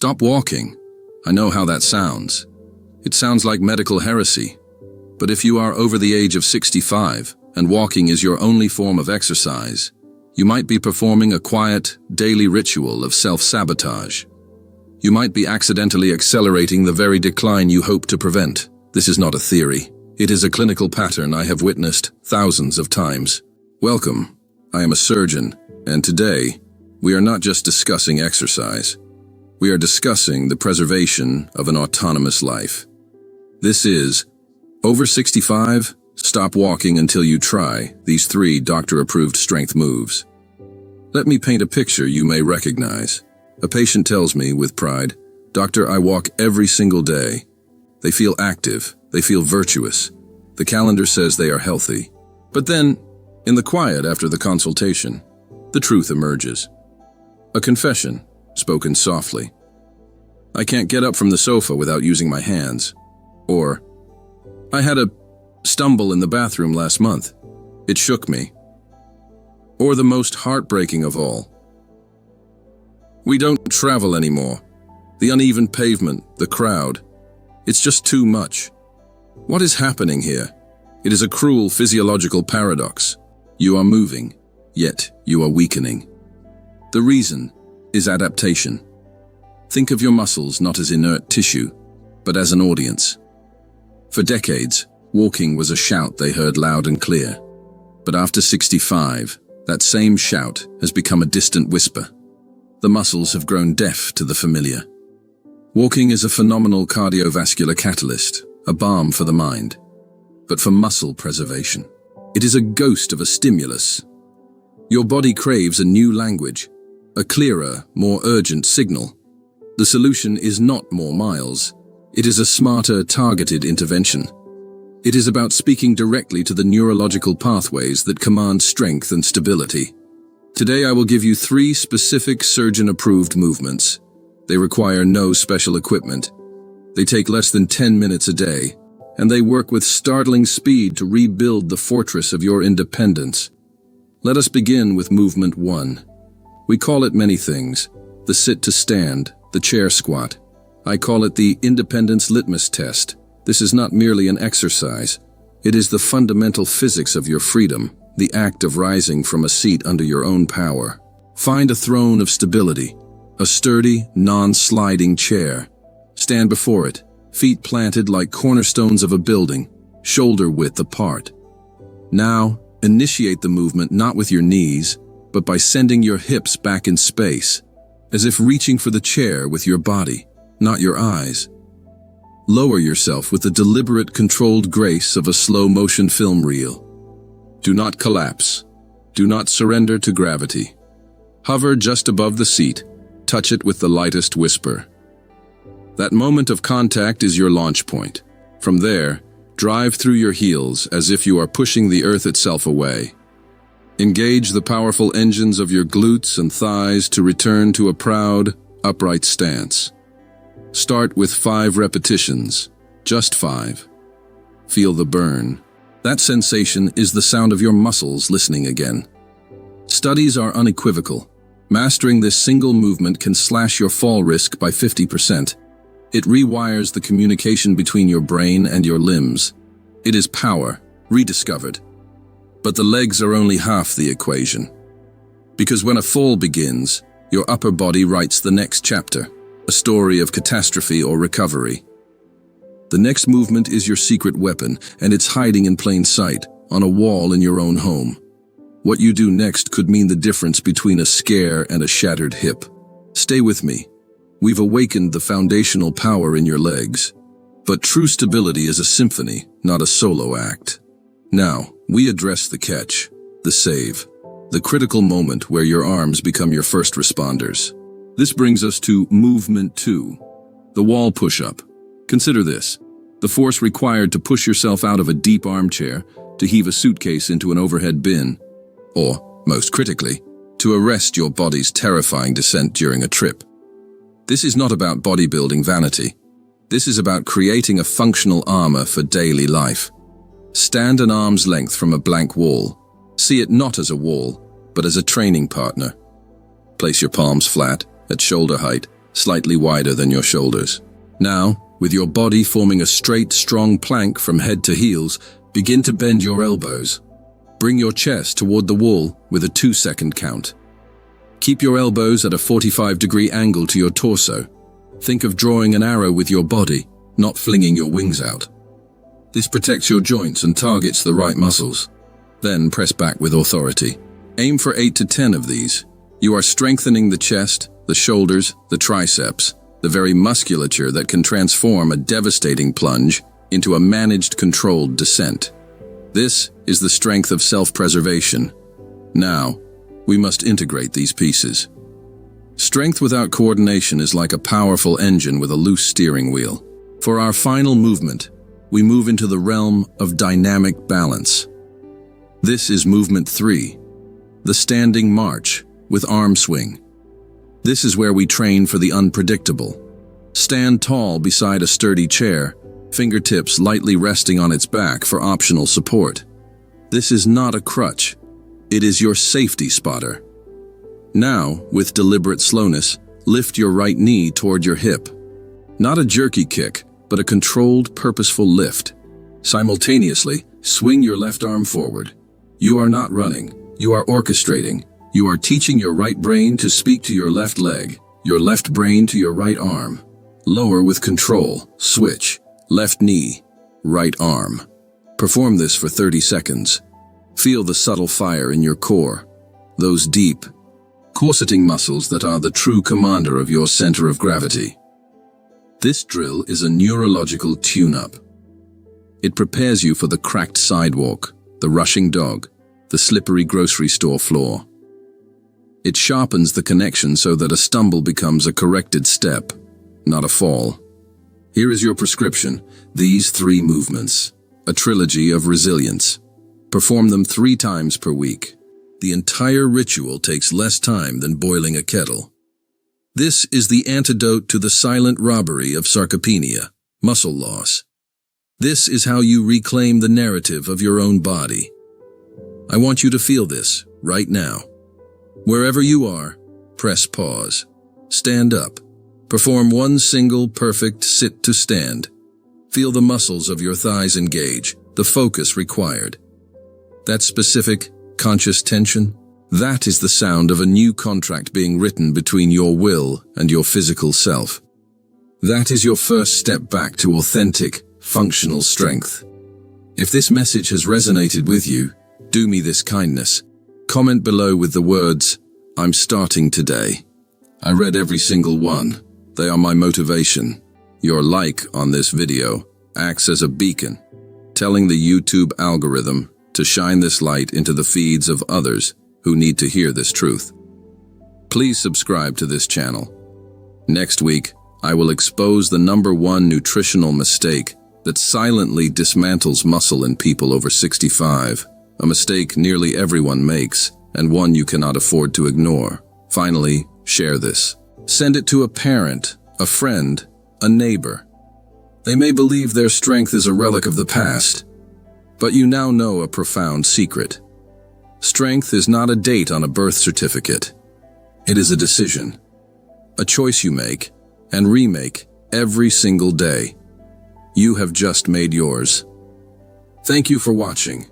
Stop walking. I know how that sounds. It sounds like medical heresy. But if you are over the age of 65 and walking is your only form of exercise, you might be performing a quiet, daily ritual of self-sabotage. You might be accidentally accelerating the very decline you hope to prevent. This is not a theory. It is a clinical pattern I have witnessed thousands of times. Welcome. I am a surgeon, and today, we are not just discussing exercise. We are discussing the preservation of an autonomous life. This is over 65, stop walking until you try these 3 doctor-approved strength moves. Let me paint a picture you may recognize. A patient tells me with pride, "Doctor, I walk every single day." They feel active, they feel virtuous. The calendar says they are healthy. But then, in the quiet after the consultation, the truth emerges. A confession, spoken softly. "I can't get up from the sofa without using my hands." Or, "I had a stumble in the bathroom last month. It shook me." Or the most heartbreaking of all, "We don't travel anymore. The uneven pavement, the crowd. It's just too much." What is happening here? It is a cruel physiological paradox. You are moving, yet you are weakening. The reason is adaptation. Think of your muscles not as inert tissue, but as an audience. For decades, walking was a shout they heard loud and clear. But after 65, that same shout has become a distant whisper. The muscles have grown deaf to the familiar. Walking is a phenomenal cardiovascular catalyst, a balm for the mind. But for muscle preservation, it is a ghost of a stimulus. Your body craves a new language, a clearer, more urgent signal. The solution is not more miles. It is a smarter, targeted intervention. It is about speaking directly to the neurological pathways that command strength and stability. Today I will give you 3 specific surgeon-approved movements. They require no special equipment. They take less than 10 minutes a day, and they work with startling speed to rebuild the fortress of your independence. Let us begin with movement 1. We call it many things: the sit to stand, the chair squat. I call it the independence litmus test. This is not merely an exercise. It is the fundamental physics of your freedom, the act of rising from a seat under your own power. Find a throne of stability, a sturdy, non-sliding chair. Stand before it, feet planted like cornerstones of a building, shoulder width apart. Now, initiate the movement not with your knees, but by sending your hips back in space, as if reaching for the chair with your body, not your eyes. Lower yourself with the deliberate, controlled grace of a slow-motion film reel. Do not collapse. Do not surrender to gravity. Hover just above the seat. Touch it with the lightest whisper. That moment of contact is your launch point. From there, drive through your heels as if you are pushing the earth itself away. Engage the powerful engines of your glutes and thighs to return to a proud, upright stance. Start with 5 repetitions, just 5. Feel the burn. That sensation is the sound of your muscles listening again. Studies are unequivocal. Mastering this single movement can slash your fall risk by 50%. It rewires the communication between your brain and your limbs. It is power, rediscovered. But the legs are only half the equation. Because when a fall begins, your upper body writes the next chapter, a story of catastrophe or recovery. The next movement is your secret weapon, and it's hiding in plain sight, on a wall in your own home. What you do next could mean the difference between a scare and a shattered hip. Stay with me. We've awakened the foundational power in your legs. But true stability is a symphony, not a solo act. Now, we address the catch, the save, the critical moment where your arms become your first responders. This brings us to movement 2, the wall push-up. Consider this: the force required to push yourself out of a deep armchair, to heave a suitcase into an overhead bin, or, most critically, to arrest your body's terrifying descent during a trip. This is not about bodybuilding vanity. This is about creating a functional armor for daily life. Stand an arm's length from a blank wall. See it not as a wall, but as a training partner. Place your palms flat, at shoulder height, slightly wider than your shoulders. Now, with your body forming a straight, strong plank from head to heels, begin to bend your elbows. Bring your chest toward the wall with a 2-second count. Keep your elbows at a 45-degree angle to your torso. Think of drawing an arrow with your body, not flinging your wings out. This protects your joints and targets the right muscles. Then press back with authority. Aim for 8 to 10 of these. You are strengthening the chest, the shoulders, the triceps, the very musculature that can transform a devastating plunge into a managed, controlled descent. This is the strength of self-preservation. Now, we must integrate these pieces. Strength without coordination is like a powerful engine with a loose steering wheel. For our final movement, we move into the realm of dynamic balance. This is movement 3, the standing march with arm swing. This is where we train for the unpredictable. Stand tall beside a sturdy chair, fingertips lightly resting on its back for optional support. This is not a crutch. It is your safety spotter. Now, with deliberate slowness, lift your right knee toward your hip. Not a jerky kick, but a controlled, purposeful lift. Simultaneously, swing your left arm forward. You are not running. You are orchestrating. You are teaching your right brain to speak to your left leg, your left brain to your right arm. Lower with control. Switch. Left knee, right arm. Perform this for 30 seconds. Feel the subtle fire in your core, those deep, corseting muscles that are the true commander of your center of gravity. This drill is a neurological tune-up. It prepares you for the cracked sidewalk, the rushing dog, the slippery grocery store floor. It sharpens the connection so that a stumble becomes a corrected step, not a fall. Here is your prescription, these 3 movements, a trilogy of resilience. Perform them 3 times per week. The entire ritual takes less time than boiling a kettle. This is the antidote to the silent robbery of sarcopenia, muscle loss. This is how you reclaim the narrative of your own body. I want you to feel this right now. Wherever you are, press pause. Stand up. Perform one single perfect sit to stand. Feel the muscles of your thighs engage, the focus required. That specific, conscious tension, that is the sound of a new contract being written between your will and your physical self. That is your first step back to authentic, functional strength. If this message has resonated with you, do me this kindness. Comment below with the words, "I'm starting today." I read every single one. They are my motivation. Your like on this video acts as a beacon, telling the YouTube algorithm to shine this light into the feeds of others who need to hear this truth. Please subscribe to this channel. Next week, I will expose the #1 nutritional mistake that silently dismantles muscle in people over 65, a mistake nearly everyone makes, and one you cannot afford to ignore. Finally, share this. Send it to a parent, a friend, a neighbor. They may believe their strength is a relic of the past, but you now know a profound secret. Strength is not a date on a birth certificate. It is a decision, a choice you make and remake every single day. You have just made yours. Thank you for watching.